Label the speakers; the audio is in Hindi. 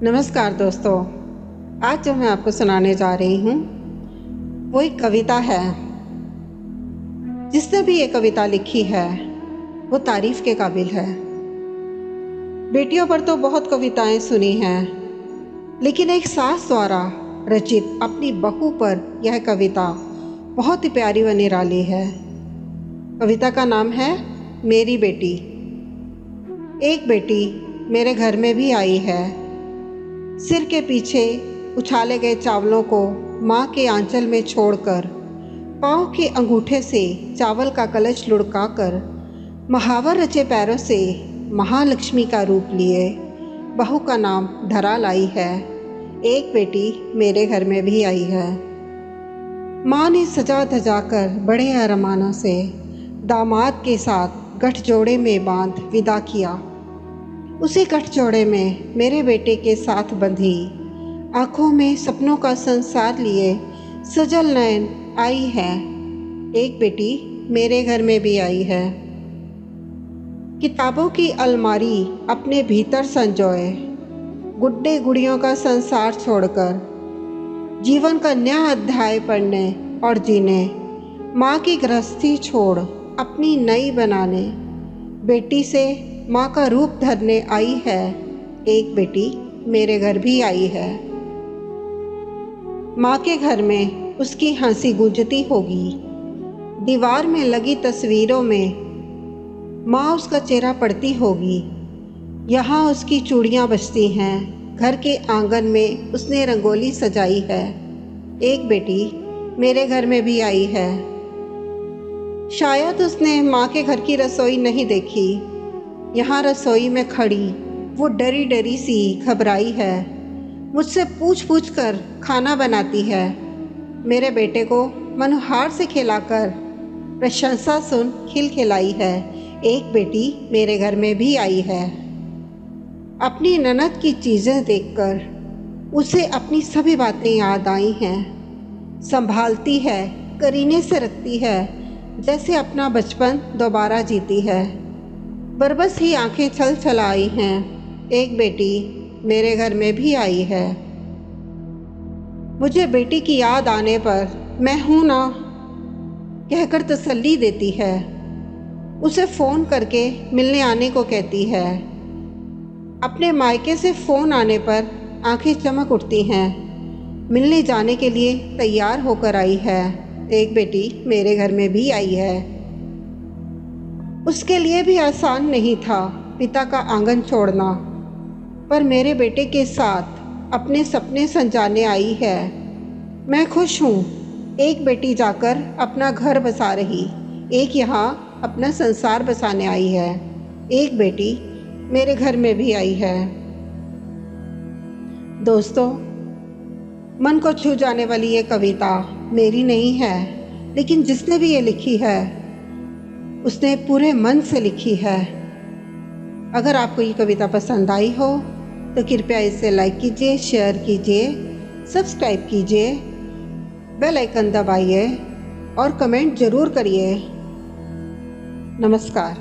Speaker 1: नमस्कार दोस्तों। आज जो मैं आपको सुनाने जा रही हूँ वो एक कविता है। जिसने भी ये कविता लिखी है वो तारीफ के काबिल है। बेटियों पर तो बहुत कविताएं सुनी हैं, लेकिन एक सास द्वारा रचित अपनी बहू पर यह कविता बहुत ही प्यारी व निराली है। कविता का नाम है मेरी बेटी। एक बेटी मेरे घर में भी आई है। सिर के पीछे उछाले गए चावलों को माँ के आंचल में छोड़कर, पाँव के अंगूठे से चावल का कलश लुढ़काकर, महावर रचे पैरों से महालक्ष्मी का रूप लिए बहू का नाम धरा लाई है। एक बेटी मेरे घर में भी आई है। माँ ने सजा धजा कर बड़े अरमानों से दामाद के साथ गठजोड़े में बांध विदा किया। उसी गठजोड़े में मेरे बेटे के साथ बंधी, आँखों में सपनों का संसार लिए सजल नयन आई है। एक बेटी मेरे घर में भी आई है। किताबों की अलमारी अपने भीतर संजोए, गुड्डे गुड़ियों का संसार छोड़कर जीवन का नया अध्याय पढ़ने और जीने, माँ की गृहस्थी छोड़ अपनी नई बनाने, बेटी से माँ का रूप धरने आई है। एक बेटी मेरे घर भी आई है। माँ के घर में उसकी हंसी गूंजती होगी। दीवार में लगी तस्वीरों में माँ उसका चेहरा पढ़ती होगी। यहाँ उसकी चूड़ियाँ बजती हैं। घर के आंगन में उसने रंगोली सजाई है। एक बेटी मेरे घर में भी आई है। शायद उसने माँ के घर की रसोई नहीं देखी। यहाँ रसोई में खड़ी वो डरी डरी सी घबराई है। मुझसे पूछ पूछ कर खाना बनाती है। मेरे बेटे को मनोहार से खिलाकर प्रशंसा सुन खिलखिलाई है। एक बेटी मेरे घर में भी आई है। अपनी ननद की चीज़ें देखकर उसे अपनी सभी बातें याद आई हैं। संभालती है, करीने से रखती है, जैसे अपना बचपन दोबारा जीती है। बरबस ही आंखें छल छल आई हैं। एक बेटी मेरे घर में भी आई है। मुझे बेटी की याद आने पर मैं हूँ ना कहकर तसल्ली देती है। उसे फ़ोन करके मिलने आने को कहती है। अपने मायके से फ़ोन आने पर आंखें चमक उठती हैं। मिलने जाने के लिए तैयार होकर आई है। एक बेटी मेरे घर में भी आई है। उसके लिए भी आसान नहीं था पिता का आंगन छोड़ना, पर मेरे बेटे के साथ अपने सपने संजाने आई है। मैं खुश हूँ। एक बेटी जाकर अपना घर बसा रही, एक यहाँ अपना संसार बसाने आई है। एक बेटी मेरे घर में भी आई है। दोस्तों, मन को छू जाने वाली ये कविता मेरी नहीं है, लेकिन जिसने भी ये लिखी है उसने पूरे मन से लिखी है। अगर आपको ये कविता पसंद आई हो तो कृपया इसे लाइक कीजिए, शेयर कीजिए, सब्सक्राइब कीजिए, बेल आइकन दबाइए और कमेंट ज़रूर करिए। नमस्कार।